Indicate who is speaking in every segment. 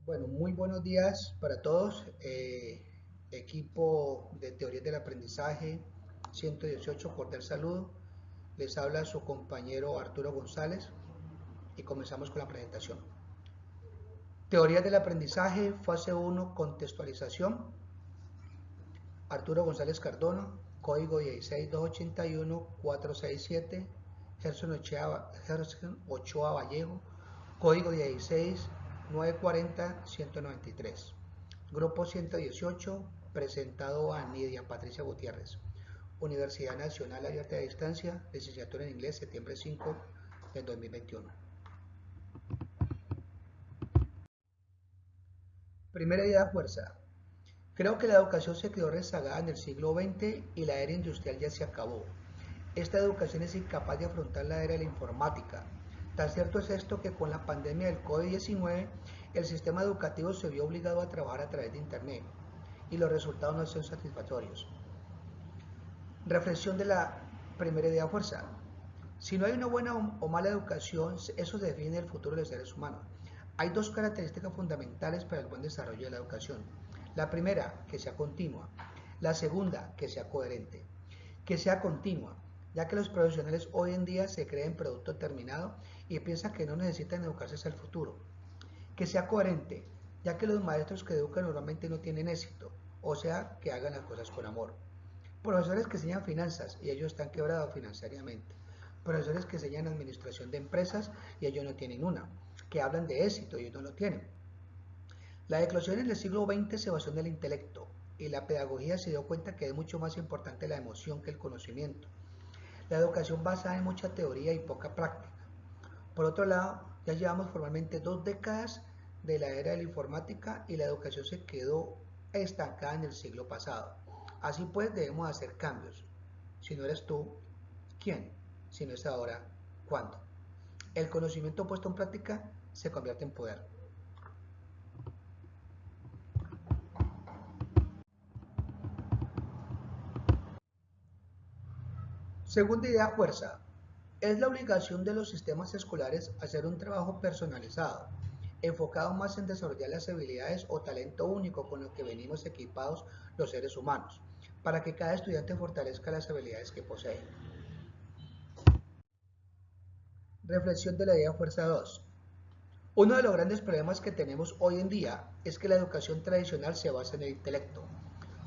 Speaker 1: Bueno, muy buenos días para todos. Equipo de teorías del aprendizaje 118, cordial saludo. Les habla su compañero Arturo González y comenzamos con la presentación. Teorías del aprendizaje, fase 1, contextualización. Arturo González Cardona, código 16281-467, Gerson Ochoa Vallejo, código 16940-193. Grupo 118, presentado a Nidia Patricia Gutiérrez. Universidad Nacional Abierta de Distancia, licenciatura en inglés, septiembre 5 del 2021. Primera idea de fuerza. Creo que la educación se quedó rezagada en el siglo XX y la era industrial ya se acabó. Esta educación es incapaz de afrontar la era de la informática. Tan cierto es esto que con la pandemia del COVID-19 el sistema educativo se vio obligado a trabajar a través de Internet y los resultados no son satisfactorios. Reflexión de la primera idea fuerza. Si no hay una buena o mala educación, eso define el futuro de los seres humanos. Hay dos características fundamentales para el buen desarrollo de la educación. La primera, que sea continua. La segunda, que sea coherente. Que sea continua, ya que los profesionales hoy en día se creen producto terminado y piensan que no necesitan educarse hacia el futuro. Que sea coherente, ya que los maestros que educan normalmente no tienen éxito, o sea, que hagan las cosas con amor. Profesores que enseñan finanzas y ellos están quebrados financieramente. Profesores que enseñan administración de empresas y ellos no tienen una. Que hablan de éxito y ellos no lo tienen. La eclosión en el siglo XX se basó en el intelecto y la pedagogía se dio cuenta que es mucho más importante la emoción que el conocimiento. La educación basada en mucha teoría y poca práctica. Por otro lado, ya llevamos formalmente 2 décadas de la era de la informática y la educación se quedó estancada en el siglo pasado. Así pues, debemos hacer cambios. Si no eres tú, ¿quién? Si no es ahora, ¿cuándo? El conocimiento puesto en práctica se convierte en poder. Segunda idea, fuerza. Es la obligación de los sistemas escolares hacer un trabajo personalizado, enfocado más en desarrollar las habilidades o talento único con el que venimos equipados los seres humanos, para que cada estudiante fortalezca las habilidades que posee. Reflexión de la idea fuerza 2. Uno de los grandes problemas que tenemos hoy en día es que la educación tradicional se basa en el intelecto.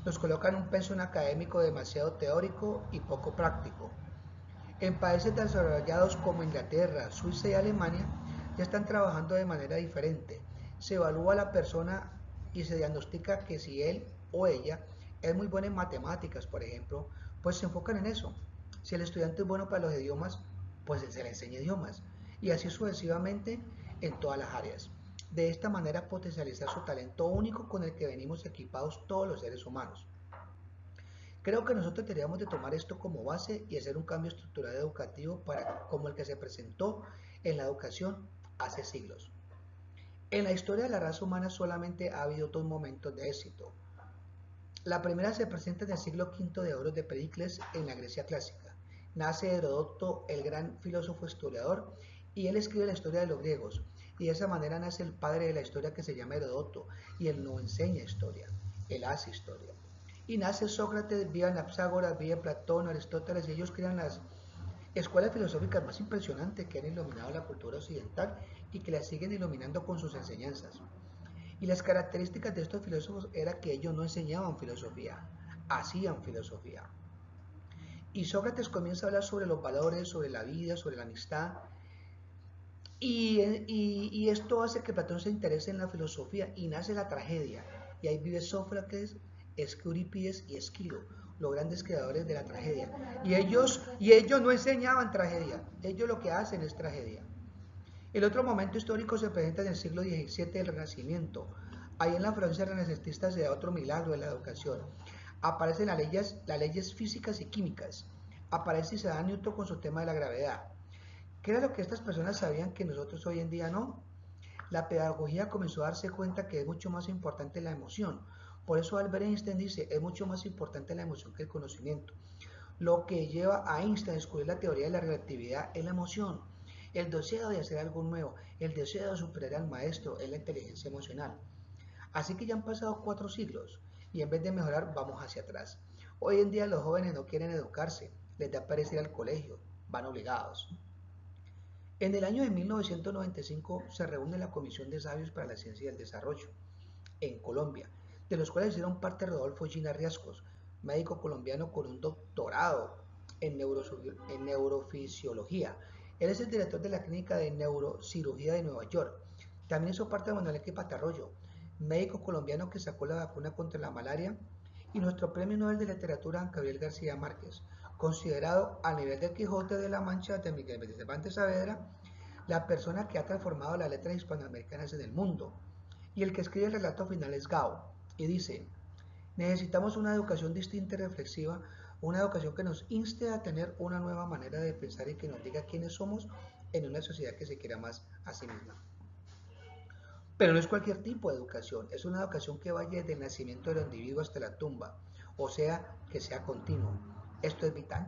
Speaker 1: Nos colocan un pensum académico demasiado teórico y poco práctico. En países desarrollados como Inglaterra, Suiza y Alemania ya están trabajando de manera diferente. Se evalúa a la persona y se diagnostica que si él o ella es muy buena en matemáticas, por ejemplo, pues se enfocan en eso. Si el estudiante es bueno para los idiomas, pues se le enseña idiomas. Y así sucesivamente en todas las áreas. De esta manera potencializar su talento único con el que venimos equipados todos los seres humanos. Creo que nosotros deberíamos de tomar esto como base y hacer un cambio estructural educativo como el que se presentó en la educación hace siglos. En la historia de la raza humana solamente ha habido 2 momentos de éxito. La primera se presenta en el siglo V de oro de Pericles en la Grecia clásica. Nace Heródoto, el gran filósofo historiador, y él escribe la historia de los griegos. Y de esa manera nace el padre de la historia que se llama Heródoto, y él no enseña historia, él hace historia. Y nace Sócrates, vía Anaxágoras, vía Platón, Aristóteles, y ellos crean las escuelas filosóficas más impresionantes que han iluminado la cultura occidental y que la siguen iluminando con sus enseñanzas. Y las características de estos filósofos era que ellos no enseñaban filosofía, hacían filosofía. Y Sócrates comienza a hablar sobre los valores, sobre la vida, sobre la amistad. Y esto hace que Platón se interese en la filosofía y nace la tragedia. Y ahí vive Sófocles, Eurípides y Esquilo, los grandes creadores de la tragedia. Y ellos no enseñaban tragedia, ellos lo que hacen es tragedia. El otro momento histórico se presenta en el siglo XVII del Renacimiento. Ahí en la Francia renacentista se da otro milagro de la educación. Aparecen las leyes físicas y químicas. Aparece y se da Newton con su tema de la gravedad. ¿Qué era lo que estas personas sabían que nosotros hoy en día no? La pedagogía comenzó a darse cuenta que es mucho más importante la emoción. Por eso Albert Einstein dice, es mucho más importante la emoción que el conocimiento. Lo que lleva a Einstein a descubrir la teoría de la relatividad es la emoción. el deseo de hacer algo nuevo, el deseo de superar al maestro, es la inteligencia emocional. Así que ya han pasado 4 siglos y en vez de mejorar vamos hacia atrás. Hoy en día los jóvenes no quieren educarse, les da pereza ir al colegio, van obligados. En el año de 1995 se reúne la Comisión de Sabios para la Ciencia y el Desarrollo en Colombia, de los cuales hicieron parte Rodolfo Gina Riascos, médico colombiano con un doctorado en neurofisiología. Él es el director de la Clínica de Neurocirugía de Nueva York. También hizo parte de Manuel X. Patarroyo, médico colombiano que sacó la vacuna contra la malaria, y nuestro premio Nobel de Literatura, Gabriel García Márquez, considerado a nivel del Quijote de la Mancha de Miguel de Cervantes Saavedra, la persona que ha transformado las letras hispanoamericanas en el mundo. Y el que escribe el relato final es Gao, y dice: necesitamos una educación distinta y reflexiva, una educación que nos inste a tener una nueva manera de pensar y que nos diga quiénes somos en una sociedad que se quiera más a sí misma. Pero no es cualquier tipo de educación, es una educación que vaya desde el nacimiento del individuo hasta la tumba, o sea, que sea continuo. Esto es vital.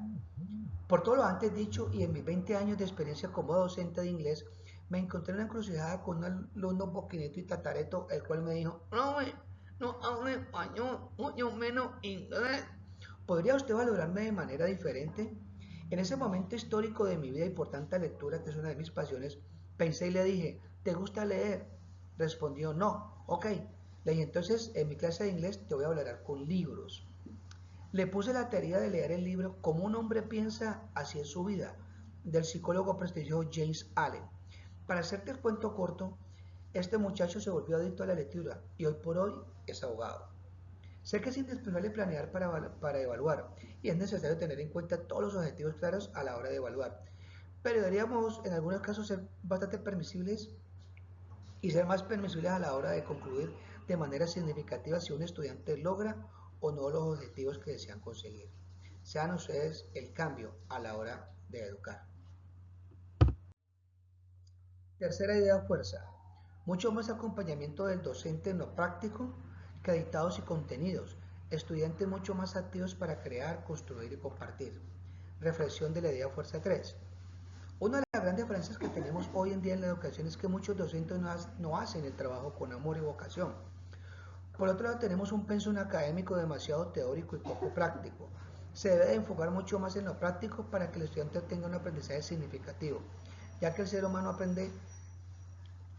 Speaker 1: Por todo lo antes dicho y en mis 20 años de experiencia como docente de inglés, me encontré en una encrucijada con un alumno boquineto y tatareto, el cual me dijo: no hablo español, mucho menos inglés. ¿Podría usted valorarme de manera diferente? En ese momento histórico de mi vida y por tanta lectura, que es una de mis pasiones, pensé y le dije: ¿te gusta leer? Respondió: no. Ok. Le dije: entonces en mi clase de inglés te voy a hablar con libros. Le puse la tarea de leer el libro Cómo un hombre piensa, así es su vida, del psicólogo prestigioso James Allen. Para hacerte el cuento corto, este muchacho se volvió adicto a la lectura y hoy por hoy es abogado. Sé que es indispensable planear para evaluar y es necesario tener en cuenta todos los objetivos claros a la hora de evaluar, pero deberíamos en algunos casos ser bastante permisibles y ser más permisibles a la hora de concluir de manera significativa si un estudiante logra o no los objetivos que desean conseguir. Sean ustedes el cambio a la hora de educar. Tercera idea fuerza. Mucho más acompañamiento del docente en lo práctico que dictados y contenidos. Estudiantes mucho más activos para crear, construir y compartir. Reflexión de la idea fuerza 3. Una de las grandes diferencias que tenemos hoy en día en la educación es que muchos docentes no hacen el trabajo con amor y vocación. Por otro lado, tenemos un pensum académico demasiado teórico y poco práctico. Se debe de enfocar mucho más en lo práctico para que el estudiante tenga un aprendizaje significativo, ya que el ser humano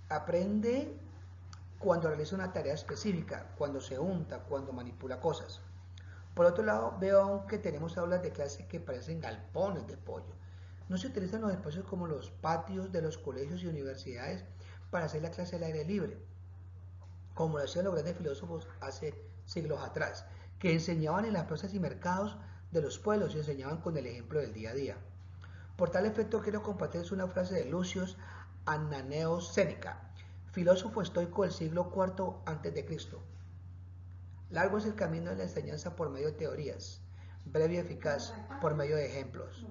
Speaker 1: aprende cuando realiza una tarea específica, cuando se unta, cuando manipula cosas. Por otro lado, veo aún que tenemos aulas de clase que parecen galpones de pollo. No se utilizan los espacios como los patios de los colegios y universidades para hacer la clase al aire libre, como lo hacían los grandes filósofos hace siglos atrás, que enseñaban en las plazas y mercados de los pueblos y enseñaban con el ejemplo del día a día. Por tal efecto, quiero compartirles una frase de Lucius Annaneus Séneca, filósofo estoico del siglo IV a.C. Largo es el camino de la enseñanza por medio de teorías, breve y eficaz por medio de ejemplos.